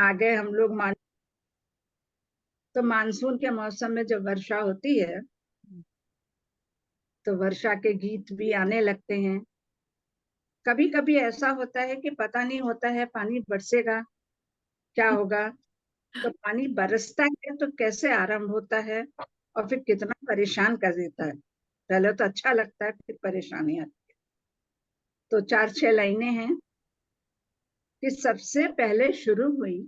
आगे हम लोग तो मानसून के मौसम में जब वर्षा होती है तो वर्षा के गीत भी आने लगते हैं। कभी कभी ऐसा होता है कि पता नहीं होता है पानी बरसेगा क्या होगा। तो पानी बरसता है तो कैसे आरंभ होता है और फिर कितना परेशान कर देता है। पहले तो अच्छा लगता है फिर परेशानी आती है। तो 4-6 लाइनें हैं कि सबसे पहले शुरू हुई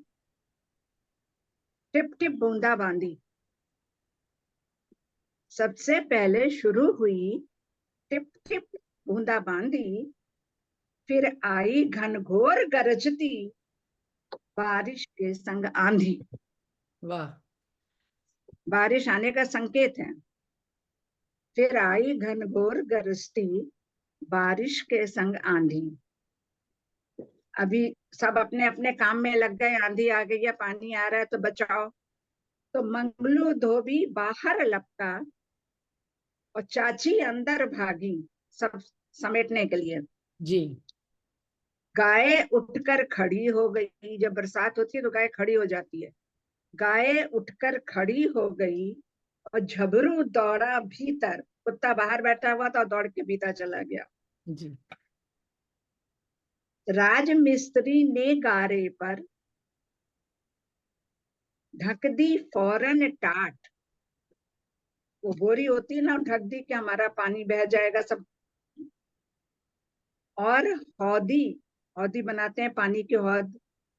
टिप टिप बूंदा बांदी। सबसे पहले शुरू हुई टिप टिप बूंदा बांदी, फिर आई घनघोर गरजती बारिश के संग आंधी। वाह। बारिश आने का संकेत है। फिर आई घनघोर गरजती बारिश के संग आंधी। अभी सब अपने अपने काम में लग गए, आंधी आ गई है, पानी आ रहा है तो बचाओ। तो मंगलू धोबी बाहर लपका और चाची अंदर भागी सब समेटने के लिए। जी। गाय उठकर खड़ी हो गई। जब बरसात होती है तो गाय खड़ी हो जाती है। गाय उठकर खड़ी हो गई और झबरू दौड़ा भीतर। कुत्ता बाहर बैठा हुआ था और दौड़ के भीतर चला गया। जी। राजमिस्त्री ने गारे पर ढक दी फौरन टाट। वो बोरी होती है ना, ढक दी कि हमारा पानी बह जाएगा सब। और हौदी, हौदी बनाते हैं पानी की हौद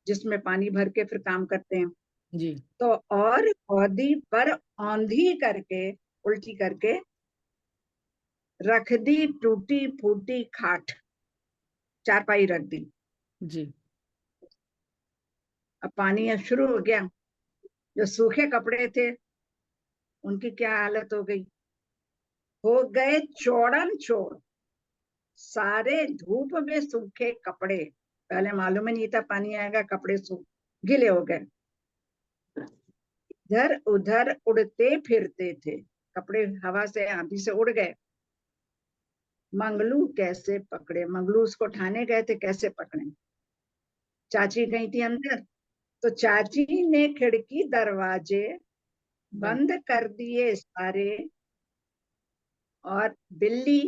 जिसमें पानी भर के फिर काम करते हैं। जी। तो और हौदी पर औंधी करके, उल्टी करके रख दी टूटी फूटी खाट। चारपाई रख दी। जी। अब पानी अब शुरू हो गया। जो सूखे कपड़े थे उनकी क्या हालत हो गए चौड़न चौड़। सारे धूप में सूखे कपड़े। पहले मालूम ही नहीं था पानी आएगा, कपड़े सूख गीले हो गए। इधर उधर उड़ते फिरते थे कपड़े, हवा से आंधी से उड़ गए। मंगलू कैसे पकड़े, मंगलू उसको उठाने गए थे, कैसे पकड़े। चाची गई थी अंदर तो चाची ने खिड़की दरवाजे बंद कर दिए सारे। और बिल्ली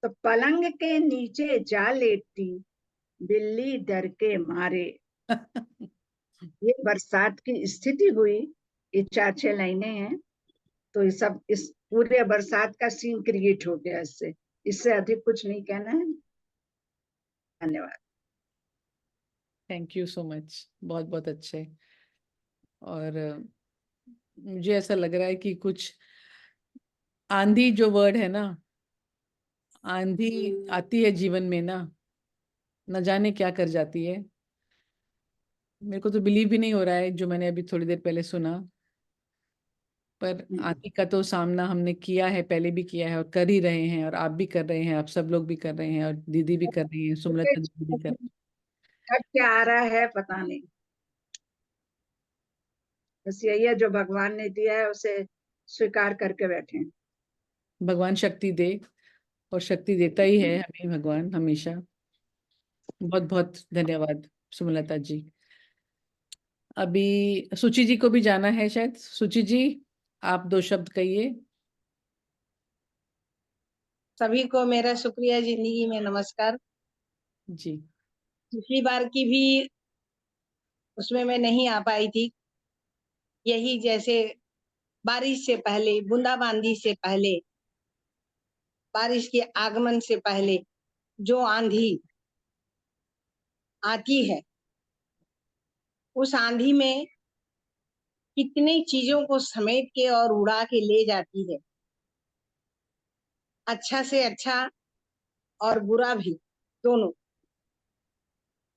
तो पलंग के नीचे जा लेटी, बिल्ली डर के मारे। ये बरसात की स्थिति हुई। ये 4-6 लाइनें हैं। तो ये सब इस पूरे बरसात का सीन क्रिएट हो गया इससे। इससे अधिक कुछ नहीं कहना है। धन्यवाद। थैंक यू सो मच, बहुत बहुत अच्छे। और मुझे ऐसा लग रहा है कि कुछ आंधी जो वर्ड है ना, आंधी आती है जीवन में ना, न जाने क्या कर जाती है। मेरे को तो बिलीव भी नहीं हो रहा है जो मैंने अभी थोड़ी देर पहले सुना। पर आंधी का तो सामना हमने किया है, पहले भी किया है और कर ही रहे हैं, और आप भी कर रहे हैं, आप सब लोग भी कर रहे हैं, और दीदी भी कर रही है, सुमलता दीदी भी कर। कब क्या आ रहा है पता नहीं। बस यही है, जो भगवान ने दिया है उसे स्वीकार करके बैठे। भगवान शक्ति दे, और शक्ति देता ही है हमें भगवान हमेशा। बहुत बहुत धन्यवाद सुमलता जी। अभी सुचि जी को भी जाना है शायद। सुचि जी, आप दो शब्द कहिए। सभी को मेरा शुक्रिया, जिंदगी में नमस्कार। जी। पिछली बार की भी उसमें मैं नहीं आ पाई थी। यही जैसे बारिश से पहले, बूंदाबांदी से पहले, बारिश के आगमन से पहले जो आंधी आती है, उस आंधी में कितनी चीजों को समेट के और उड़ा के ले जाती है। अच्छा से अच्छा और बुरा भी, दोनों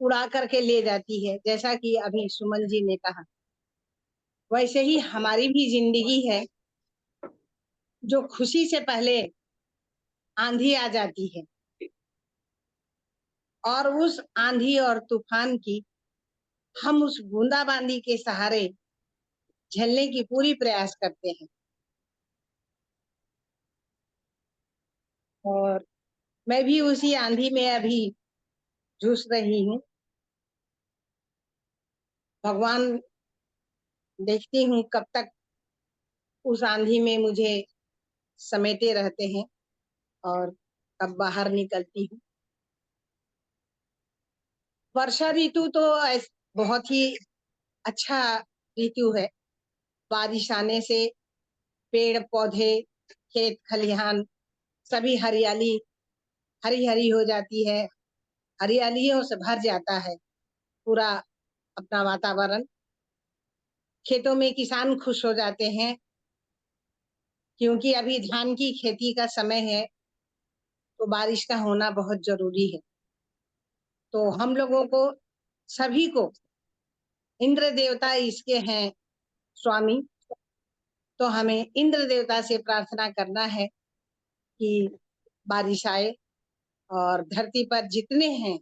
उड़ा करके ले जाती है। जैसा कि अभी सुमन जी ने कहा, वैसे ही हमारी भी जिंदगी है, जो खुशी से पहले आंधी आ जाती है और उस आंधी और तूफान की हम उस बूंदाबांदी के सहारे झेलने की पूरी प्रयास करते हैं। और मैं भी उसी आंधी में अभी जूझ रही हूँ। भगवान देखती हूँ कब तक उस आंधी में मुझे समेटे रहते हैं और कब बाहर निकलती हूँ। वर्षा ऋतु तो बहुत ही अच्छा ऋतु है। बारिश आने से पेड़ पौधे, खेत खलिहान सभी हरियाली हरी हरी हो जाती है, हरियालियों से भर जाता है पूरा अपना वातावरण। खेतों में किसान खुश हो जाते हैं क्योंकि अभी धान की खेती का समय है, तो बारिश का होना बहुत जरूरी है। तो हम लोगों को सभी को इंद्र देवता इसके हैं स्वामी, तो हमें इंद्र देवता से प्रार्थना करना है कि बारिश आए और धरती पर जितने हैं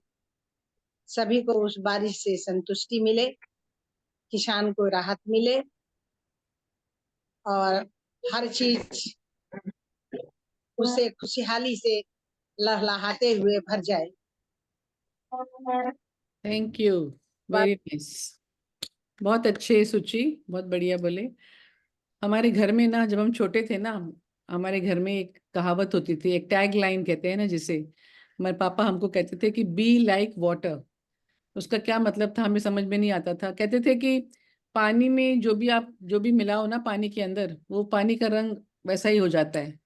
सभी को उस बारिश से संतुष्टि मिले, किसान को राहत मिले और हर चीज उससे खुशहाली से लहलहाते हुए भर जाए। थैंक यू, वेरी नाइस, बहुत अच्छे सुचि, बहुत बढ़िया बोले। हमारे घर में ना जब हम छोटे थे ना, हमारे घर में एक कहावत होती थी, एक टैग लाइन कहते हैं ना जिसे, हमारे पापा हमको कहते थे कि बी लाइक वाटर। उसका क्या मतलब था हमें समझ में नहीं आता था। कहते थे कि पानी में जो भी मिलाओ ना पानी के अंदर, वो पानी का रंग वैसा ही हो जाता है।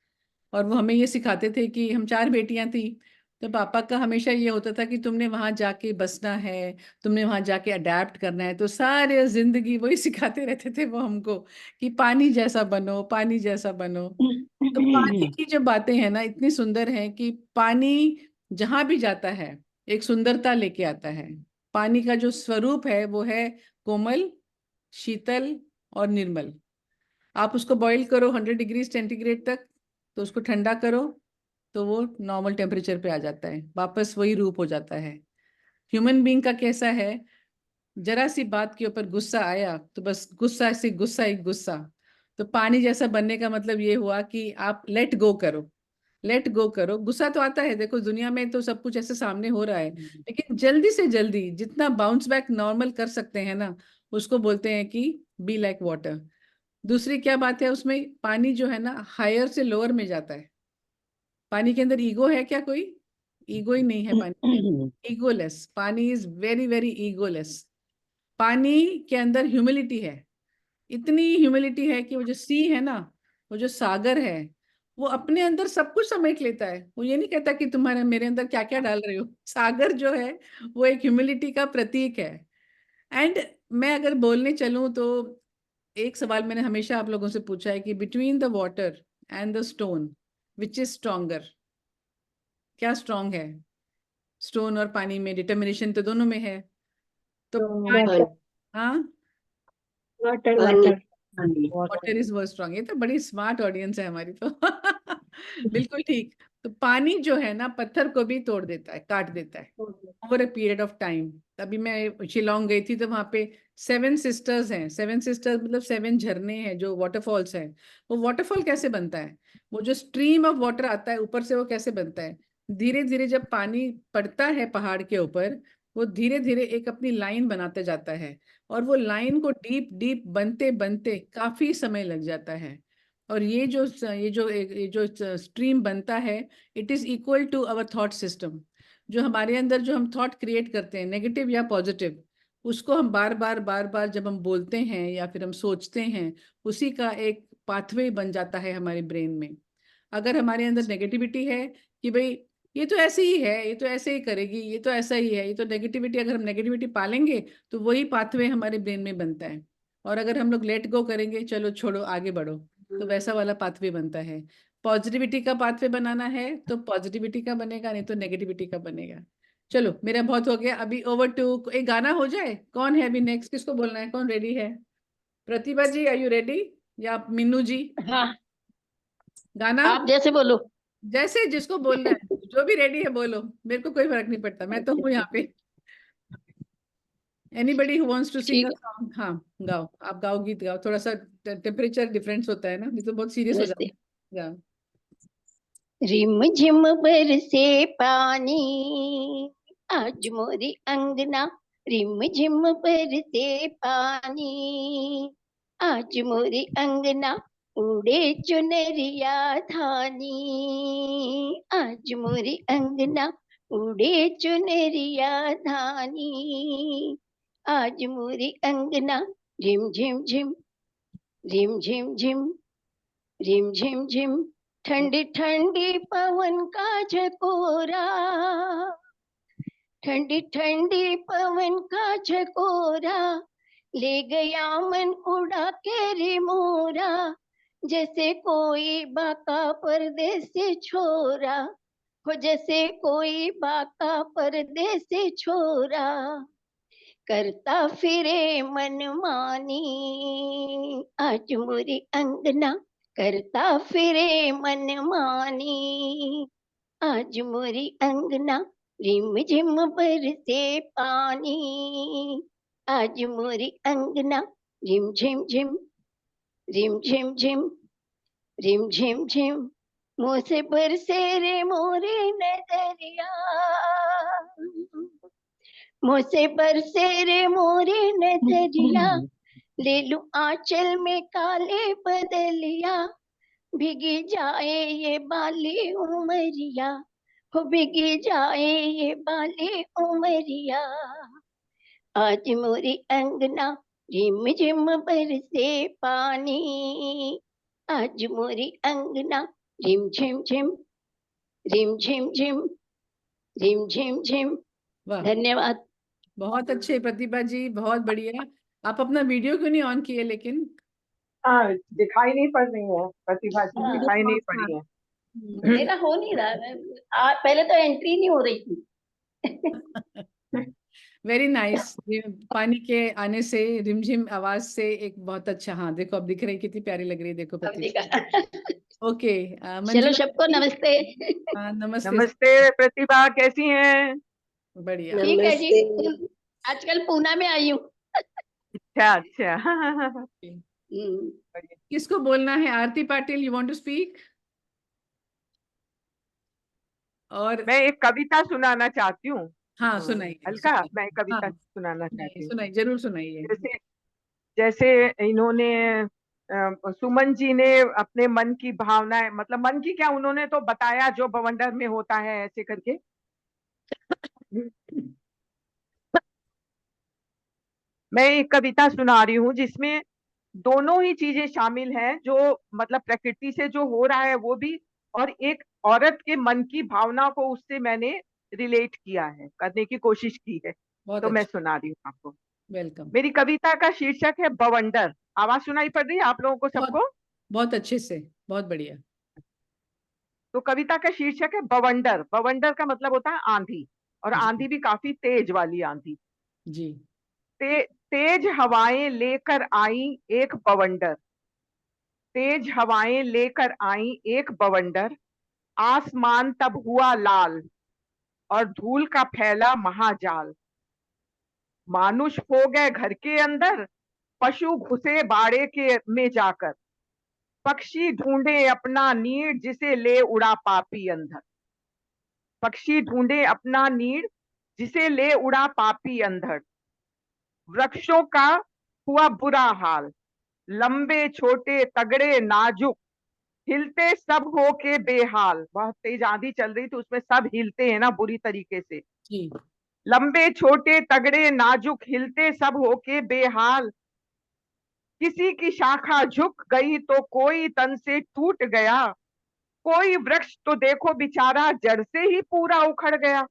और वो हमें ये सिखाते थे कि हम 4 बेटियां थी, तो पापा का हमेशा ये होता था कि तुमने वहां जाके बसना है, तुमने वहां जाके अडेप्ट करना है। तो सारे जिंदगी वही सिखाते रहते थे वो हमको कि पानी जैसा बनो, पानी जैसा बनो। तो पानी की जो बातें हैं ना इतनी सुंदर हैं कि पानी जहां भी जाता है एक सुंदरता लेके आता है। पानी का जो स्वरूप है वो है कोमल, शीतल और निर्मल। आप उसको बॉईल करो 100 डिग्री सेंटीग्रेड तक, तो उसको ठंडा करो तो वो नॉर्मल टेम्परेचर पे आ जाता है, वापस वही रूप हो जाता है। ह्यूमन बीइंग का कैसा है, जरा सी बात के ऊपर गुस्सा आया तो बस गुस्सा से गुस्सा ही गुस्सा। तो पानी जैसा बनने का मतलब ये हुआ कि आप लेट गो करो, लेट गो करो। गुस्सा तो आता है, देखो दुनिया में तो सब कुछ ऐसे सामने हो रहा है, लेकिन जल्दी से जल्दी जितना बाउंस बैक नॉर्मल कर सकते हैं ना, उसको बोलते हैं कि बी लाइक वाटर। दूसरी क्या बात है, उसमें पानी जो है ना हायर से लोअर में जाता है। पानी के अंदर ईगो है क्या? कोई ईगो ही नहीं है पानी के अंदर, ईगोलेस। पानी इज वेरी वेरी ईगोलेस। पानी के अंदर ह्यूमिलिटी है, इतनी ह्यूमिलिटी है कि वो जो सी है ना, वो जो सागर है, वो अपने अंदर सब कुछ समेट लेता है। वो ये नहीं कहता कि तुम्हारे मेरे अंदर क्या क्या डाल रहे हो। सागर जो है वो एक ह्यूमिलिटी का प्रतीक है। एंड मैं अगर बोलने चलूं तो एक सवाल मैंने हमेशा आप लोगों से पूछा है कि between the water and the stone which is stronger? क्या स्ट्रॉन्ग है? स्टोन और पानी में डिटर्मिनेशन तो दोनों में है। तो हाँ, water water water is more strong. ये तो बड़ी स्मार्ट ऑडियंस है हमारी तो। बिल्कुल ठीक। तो पानी जो है ना पत्थर को भी तोड़ देता है, काट देता है over a period of time. अभी मैं शिलोंग गई थी तो वहां पे 7 सिस्टर्स हैं। 7 सिस्टर्स मतलब 7 झरने हैं जो वाटरफॉल्स हैं। वो वाटरफॉल कैसे बनता है, वो जो स्ट्रीम ऑफ वाटर आता है ऊपर से, वो कैसे बनता है? धीरे धीरे जब पानी पड़ता है पहाड़ के ऊपर, वो धीरे धीरे एक अपनी लाइन बनाते जाता है, और वो लाइन को डीप डीप बनते बनते काफी समय लग जाता है। और ये जो स्ट्रीम बनता है, it is equal to our thought system. जो हमारे अंदर जो हम थॉट क्रिएट करते हैं, नेगेटिव या पॉजिटिव, उसको हम बार बार जब हम बोलते हैं या फिर हम सोचते हैं, उसी का एक पाथवे बन जाता है हमारे ब्रेन में। अगर हमारे अंदर नेगेटिविटी है कि भाई ये तो ऐसे ही है, ये तो ऐसे ही करेगी, ये तो ऐसा ही है, ये तो नेगेटिविटी, अगर हम नेगेटिविटी पालेंगे तो वही पाथवे हमारे ब्रेन में बनता है। और अगर हम लोग लेट गो करेंगे, चलो छोड़ो आगे बढ़ो, तो वैसा वाला पाथवे बनता है। पॉजिटिविटी का पाथवे बनाना है तो पॉजिटिविटी का बनेगा, नहीं तो नेगेटिविटी का बनेगा। चलो मेरा बहुत हो गया, अभी ओवर टू एक गाना हो जाए। कौन है अभी नेक्स्ट, किसको बोलना है, कौन रेडी है? प्रतिभा जी आर यू रेडी, या मिन्नू जी? हाँ, गाना आप जैसे बोलो। जैसे जिसको बोलना है, जो भी रेडी है बोलो, मेरे को कोई फर्क नहीं पड़ता, मैं तो हूँ यहाँ पे। Anybody who wants to sing ठीक अ है, सॉन्ग, हाँ गाओ, आप गाओ, गीत गाओ। थोड़ा सा टेम्परेचर डिफरेंस होता है ना, नहीं तो बहुत सीरियस हो नमस्ते। जाता है। गाओ। रिम झिम बरसे पानी, आज मोरी अंगना रिम झिम बरसे पानी, आज मोरे अंगना उड़े चुनरिया धानी, आज मोरे अंगना उड़े चुनरिया धानी, आज मोरे अंगना रिम झिम झिम, रिम झिम झिम, रिम झिम झिम, ठंडी ठंडी पवन का झकोरा, ठंडी ठंडी पवन का झकोरा, ले गया मन उड़ा के रे मोरा, जैसे कोई बाका परदेसी छोरा, हो जैसे कोई बाका परदेसी छोरा, करता फिरे मनमानी, आज मोरी अंगना करता फिरे मनमानी, आज मोरी अंगना रिम झिम बरसे पानी, आज मोरी अंगना रिम झिम झिम, रिम झिम झिम, रिम झिम झिम, मुँह से बरसे रे मोरे नजरिया, मुँह से बरसे रे मोरे नजरिया, ले लूं आंचल में काले बदलिया, भीगी जाए ये बाली उमरिया, हो भीगी जाए ये बाली उमरिया, आज मोरी अंगना रिम झिम बरसे पानी, आज मोरी अंगना रिम झिम झिम, रिम झिम झिम, रिम झिम झिम। वाह, धन्यवाद। बहुत अच्छे प्रतिभा जी, बहुत बढ़िया। आप अपना वीडियो क्यों नहीं ऑन किए लेकिन? दिखाई नहीं पड़ रही है प्रतिभा जी, हाँ। दिखाई नहीं पड़ी है। मेरा हो नहीं रहा, पहले तो एंट्री नहीं हो रही थी। Very nice. पानी के आने से रिमझिम आवाज से एक बहुत अच्छा, हाँ देखो अब दिख रही, कितनी प्यारी लग रही है, देखो अब प्रतिभा। देखा। ओके, चलो मंजुला सबको जी, नमस्ते। नमस्ते। नमस्ते प्रतिभा, कैसी हैं? बढ़िया। ठीक है जी, नमस्ते। आजकल पूना में आई हूँ। अच्छा अच्छा। हम्म, किसको बोलना है? Aarti Patil, you want to speak? और मैं एक कविता सुनाना चाहती हूँ। हाँ सुनाइए, अलका, सुनाइए। मैं हाँ कविता सुनाना सुनाइए, चाहती हूँ। सुनाइए, जरूर सुनाइए। जैसे जैसे इन्होंने सुमन जी ने अपने मन की भावनाएं, मतलब मन की क्या, उन्होंने तो बताया जो बवंडर में होता है ऐसे करके। मैं एक कविता सुना रही हूँ जिसमें दोनों ही चीजें शामिल हैं, जो मतलब प्रकृति से जो हो रहा है वो भी, और एक औरत के मन की भावना को उससे मैंने रिलेट किया है, करने की कोशिश की है। बहुत तो मैं अच्छा, सुना रही हूँ आपको। वेलकम। मेरी कविता का शीर्षक है बवंडर। आवाज सुनाई पड़ रही है आप लोगों को बहुत सबको? बहुत अच्छे से, बहुत बढ़िया। तो कविता का शीर्षक है बवंडर। बवंडर का मतलब होता है आंधी, और जी आंधी भी काफी तेज वाली आंधी। जी। तेज हवाएं लेकर आई एक बवंडर, तेज हवाएं लेकर आई एक बवंडर, आसमान तब हुआ लाल और धूल का फैला महाजाल। मानुष हो गए घर के अंदर, पशु घुसे बाड़े के में जाकर, पक्षी ढूंढे अपना नीड़ जिसे ले उड़ा पापी अंधर। पक्षी ढूंढे अपना नीड़ जिसे ले उड़ा पापी अंधर। वृक्षों का हुआ बुरा हाल, लंबे छोटे तगड़े नाजुक, हिलते सब हो के बेहाल। बहुत तेज आंधी चल रही थी, उसमें सब हिलते हैं ना बुरी तरीके से। जी लंबे छोटे तगड़े नाजुक, हिलते सब हो के बेहाल। किसी की शाखा झुक गई तो कोई तन से टूट गया, कोई वृक्ष तो देखो बेचारा जड़ से ही पूरा उखड़ गया।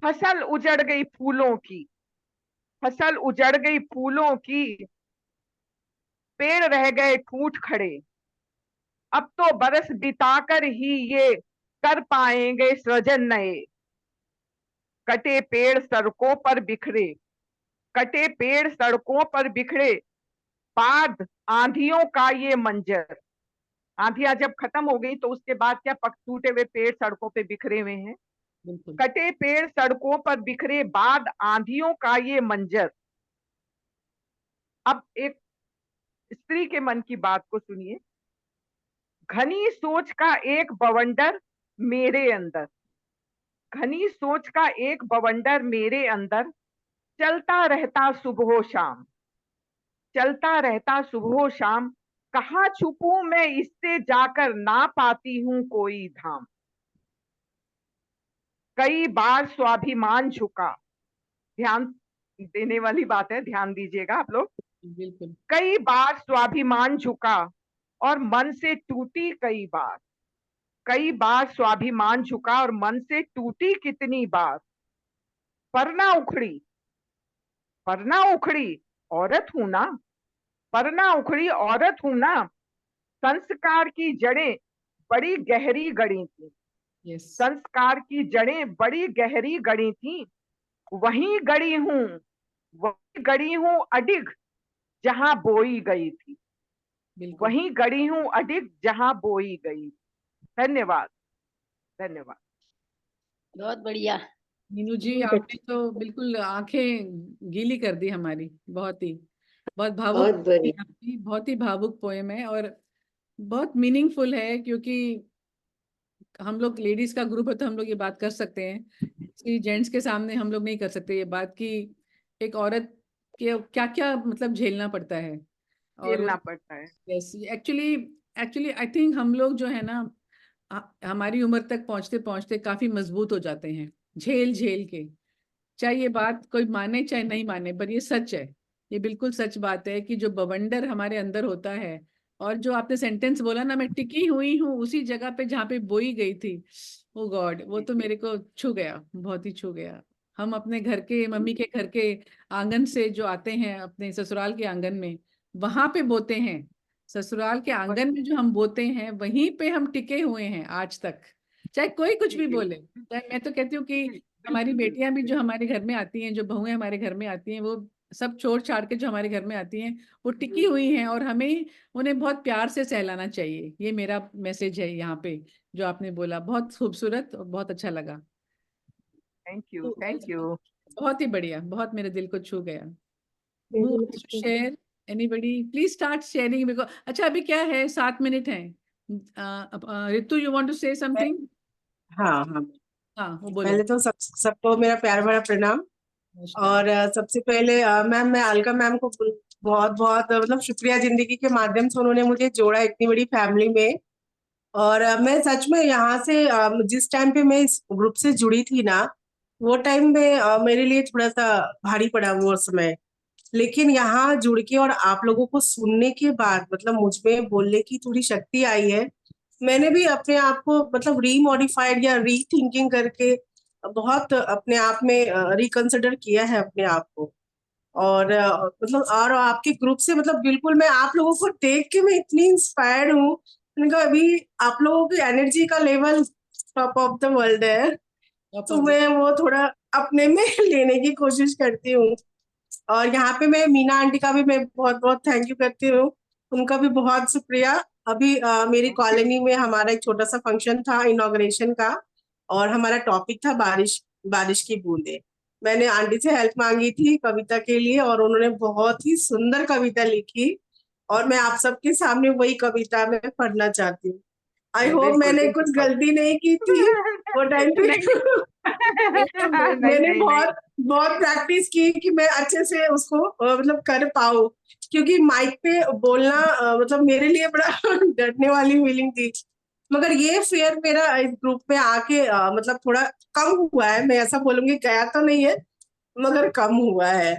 फसल उजड़ गई फूलों की, फसल उजड़ गई फूलों की, पेड़ रह गए ठूठ खड़े। अब तो बरस बिताकर ही ये कर पाएंगे सृजन नए। कटे पेड़ सड़कों पर बिखरे, कटे पेड़ सड़कों पर बिखरे, बाद आंधियों का ये मंजर। आंधियां जब खत्म हो गई तो उसके बाद क्या, पक टूटे हुए पेड़ सड़कों पे बिखरे हुए हैं। बिल्कुल। कटे पेड़ सड़कों पर बिखरे, बाद आंधियों का ये मंजर। अब एक स्त्री के मन की बात को सुनिए। घनी सोच का एक बवंडर मेरे अंदर, घनी सोच का एक बवंडर मेरे अंदर, चलता रहता सुबह शाम, चलता रहता सुबह शाम, कहाँ छुपूं मैं इससे जाकर, ना पाती हूँ कोई धाम। कई बार स्वाभिमान झुका, ध्यान देने वाली बात है, ध्यान दीजिएगा आप लोग। बिल्कुल। कई बार स्वाभिमान झुका और मन से टूटी कई बार, कई बार स्वाभिमान झुका और मन से टूटी कितनी बार। पर ना उखड़ी, पर ना उखड़ी, औरत हूं ना, पर ना उखड़ी, औरत हूं ना। संस्कार की जड़ें बड़ी गहरी गड़ी थी, यस। संस्कार की जड़ें बड़ी गहरी गड़ी थी। वहीं गड़ी हूं, वहीं गड़ी हूं अडिग, जहां बोई गई थी। बिल्कुल। वहीं गड़ी हूं अडिग, जहां बोई गई। धन्यवाद, धन्यवाद। बहुत बढ़िया। मीनू जी, आपने तो बिल्कुल आंखें गीली कर दी हमारी। बहुत भावुक बहुत बढ़िया। आपकी बहुत ही भावुक पोएम है और बहुत मीनिंगफुल है, क्योंकि हम लोग लेडीज का ग्रुप है तो हम लोग ये बात कर सकते हैं कि जेंट्स के सामने हम लोग नहीं कर सकते ये बात, कि एक औरत के क्या क्या मतलब झेलना पड़ता है। और झेलना पड़ता है। Yes, actually actually I think हम लोग जो है ना, हमारी उम्र तक पहुंचते पहुंचते काफी मजबूत हो जाते हैं झेल झेल के। चाहे ये बात कोई माने चाहे नहीं माने, पर ये सच है, ये बिल्कुल सच बात है कि जो बवंडर हमारे अंदर होता है, और जो आपने सेंटेंस बोला ना, मैं टिकी हुई हूँ उसी जगह पे जहाँ पे बोई गई थी, ओ गॉड, वो तो मेरे को छू गया, बहुत ही छू गया। हम अपने घर के, मम्मी के घर के आंगन से जो आते हैं अपने ससुराल के आंगन में, वहां पे बोते हैं। ससुराल के आंगन में जो हम बोते हैं वहीं पे हम टिके हुए हैं आज तक, चाहे कोई कुछ भी बोले। चाहे, मैं तो कहती हूँ कि हमारी बेटियां भी जो हमारे घर में आती हैं, जो बहुएं हमारे घर में आती हैं, वो सब छोड़ छाड़ के जो हमारे घर में आती हैं वो टिकी हुई हैं, और हमें उन्हें बहुत प्यार से सहलाना चाहिए। ये मेरा मैसेज है यहाँ पे, जो आपने बोला बहुत खूबसूरत और बहुत अच्छा लगा। Thank you, thank you. बहुत ही बढ़िया, बहुत मेरे दिल को छू गया। Share anybody, please start sharing, because अच्छा अभी क्या है, 7 मिनट है। Ritu, you want to say something? हाँ हाँ, हाँ, वो बोलो। पहले तो सबको मेरा प्यार भरा प्रणाम। नमस्कार। और सबसे पहले मैम, मैं अलका मैम को बहुत बहुत मतलब शुक्रिया, जिंदगी के माध्यम से उन्होंने मुझे जोड़ा इतनी बड़ी फैमिली में। और मैं सच में यहाँ से जिस टाइम पे मैं इस ग्रुप से जुड़ी थी ना, वो टाइम में मेरे लिए थोड़ा सा भारी पड़ा वो समय। लेकिन यहाँ जुड़ के और आप लोगों को सुनने के बाद मतलब मुझ में बोलने की थोड़ी शक्ति आई है। मैंने भी अपने आप को मतलब रीमॉडिफाइड या रीथिंकिंग करके बहुत अपने आप में रिकंसिडर किया है अपने आप को। और मतलब और आपके ग्रुप से मतलब बिल्कुल मैं आप लोगों को देख के मैं इतनी इंस्पायर्ड हूँ। मैंने कहा अभी आप लोगों की एनर्जी का level top of the world है, तो मैं वो थोड़ा अपने में लेने की कोशिश करती हूँ। और यहाँ पे मैं मीना आंटी का भी मैं बहुत बहुत थैंक यू करती हूँ, उनका भी बहुत शुक्रिया। अभी मेरी कॉलोनी में हमारा एक छोटा सा फंक्शन था इनॉग्रेशन का, और हमारा टॉपिक था बारिश, बारिश की बूंदे। मैंने आंटी से हेल्प मांगी थी कविता के लिए, और उन्होंने बहुत ही सुंदर कविता लिखी, और मैं आप सबके सामने वही कविता मैं पढ़ना चाहती हूँ। आई होप बिल्कुल, मैंने बिल्कुल कुछ पढ़। गलती नहीं की थी वो टाइम पे। नहीं, मैंने नहीं, बहुत बहुत प्रैक्टिस की कि मैं अच्छे से उसको मतलब कर पाऊँ, क्योंकि माइक पे बोलना मतलब मेरे लिए बड़ा डरने वाली फीलिंग थी। मगर ये फेयर मेरा इस ग्रुप में आके मतलब थोड़ा कम हुआ है। मैं ऐसा बोलूंगी गया तो नहीं है, मगर कम हुआ है।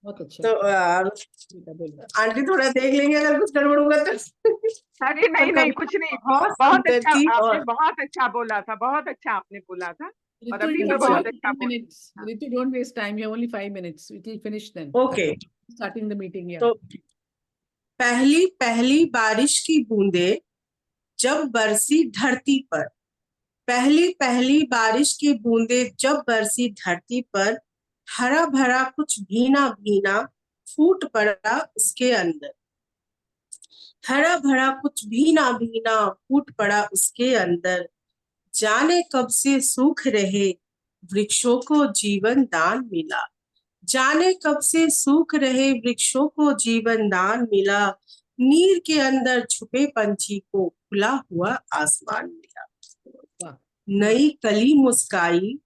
बहुत अच्छा। तो आंटी थोड़ा देख लेंगे अगर कुछ गड़बड़ होगा तो। अरे नहीं नहीं, कुछ नहीं, बहुत सुंदर अच्छा थी। आपने, और बहुत अच्छा बोला था, बहुत अच्छा आपने बोला था। और Ritu, अभी you भी have अच्छा, बहुत only अच्छा 5 बोला। minutes. Ritu, don't waste time. You have only 5 minutes. It will finish then. Okay. Starting the meeting, yeah. तो पहली पहली बारिश की बूंदे जब बरसी धरती पर, पहली पहली बारिश की बूंदे जब बरसी धरती पर, हरा भरा कुछ भीना भीना फूट पड़ा उसके अंदर। हरा भरा कुछ भीना भीना फूट पड़ा उसके अंदर। जाने कब से सूख रहे वृक्षों को जीवन दान मिला। जाने कब से सूख रहे वृक्षों को जीवन दान मिला। नीर के अंदर छुपे पंछी को खुला हुआ आसमान मिला। वाह। नई कली मुस्काई,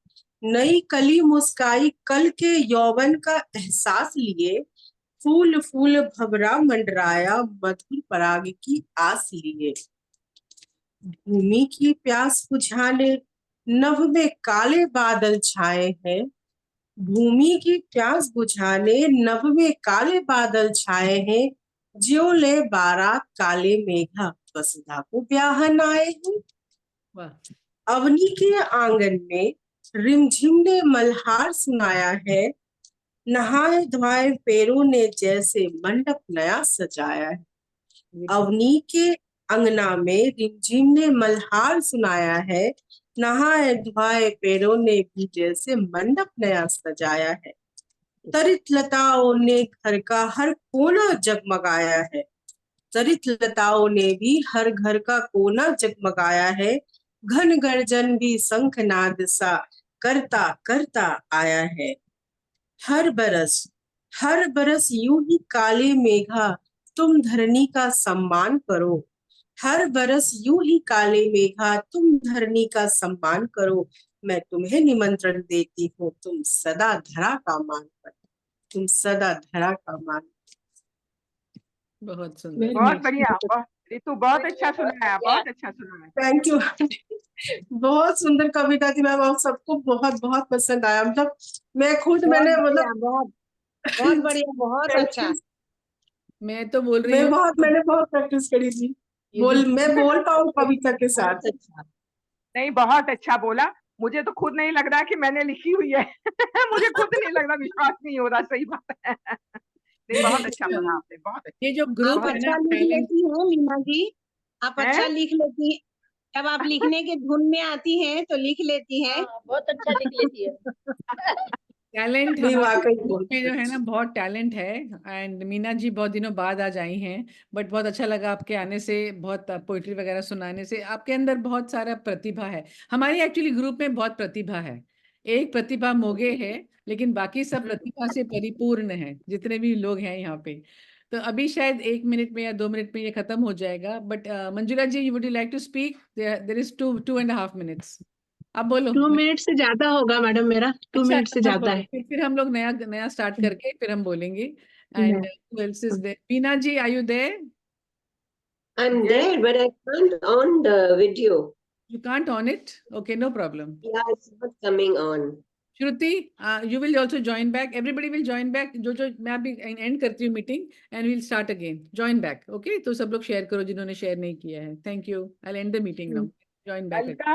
नई कली मुस्काई कल के यौवन का एहसास लिए, फूल फूल भंवरा मंडराया मधुर पराग की आस लिए। भूमि की प्यास बुझाने नभ में काले बादल छाए हैं, भूमि की प्यास बुझाने नभ में काले बादल छाए हैं, ज्यों ले बारात काले मेघा वसुधा को ब्याहन आए हैं। वाह, अवनी के आंगन में रिमझिम ने मल्हार सुनाया है, नहाए धोए पैरों ने जैसे मंडप नया सजाया है। अवनी के अंगना में रिमझिम ने मल्हार सुनाया है, नहाए धोए पैरों ने भी जैसे मंडप नया सजाया है। तरित लताओं ने घर का हर कोना जगमगाया है, तरित लताओं ने भी हर घर का कोना जगमगाया है। घन गर्जन भी शंखनाद सा करता करता आया है। हर बरस यूं ही काले मेघा तुम धरनी का सम्मान करो, हर बरस यूं ही काले मेघा तुम धरनी का सम्मान करो। मैं तुम्हें निमंत्रण देती हूँ, तुम सदा धरा का मान करो, तुम सदा धरा का मान। बहुत सुंदर। बहुत बढ़िया, रितु बहुत अच्छा सुनाया, बहुत अच्छा सुनाया। Thank you. बहुत सुंदर कविता थी मैम, और सबको बहुत बहुत पसंद आया। मतलब मैं खुद मैंने मतलब बहुत बहुत बढ़िया, बहुत अच्छा। मैं तो बोल रही हूँ, मैंने बहुत प्रैक्टिस करी थी, मैं बोल पाऊँ कविता के साथ। नहीं, बहुत अच्छा बोला। मुझे तो खुद नहीं लग रहा कि मैंने लिखी हुई है। मुझे खुद नहीं लग रहा, विश्वास नहीं हो रहा, सही बात है। नहीं, बहुत अच्छा बोला आपने, बहुत अच्छा। ये जो ग्रुप आप है ना, अच्छा लिख लेती हैं मीना जी, आप अच्छा लिख लेती हैं। जब आप लिखने के धुन में आती हैं तो लिख लेती हैं। हाँ, बहुत अच्छा लिख लेती है। टैलेंट नहीं, हमारे वाकई ग्रुप में जो है ना, बहुत टैलेंट है। एंड मीना जी बहुत दिनों बाद आज आई हैं, बट बहुत अच्छा लगा आपके आने से, बहुत पोइट्री वगैरह सुनाने से। आपके अंदर बहुत सारा प्रतिभा है। हमारी एक्चुअली ग्रुप में बहुत प्रतिभा है। एक प्रतिभा मोगे है, लेकिन बाकी सब प्रतिभा से परिपूर्ण है, जितने भी लोग हैं यहाँ पे। तो अभी शायद 1 मिनट में या 2 मिनट में ये खत्म हो जाएगा, but Manjula ji, would you like to speak? There is 2.5 minutes. आप बोलो। 2 मिनट से ज्यादा होगा मैडम, मेरा 2 अच्छा, मिनट से तब ज्यादा बोलो। है। फिर हम लोग नया नया स्टार्ट करके फिर हम बोलेंगे। And who else is there? Veena ji, are you there? I'm there, but I can't on the video. You can't on it? Okay, no problem. Yeah, it's not coming on. Shruti, you will also join back. Everybody will join back. जो मैं अभी end करती हूँ meeting, and we'll start again. Join back, okay? तो सब लोग share करो जिन्होंने शेयर नहीं किया है. Thank you. I'll end the meeting now. Join back. Welcome.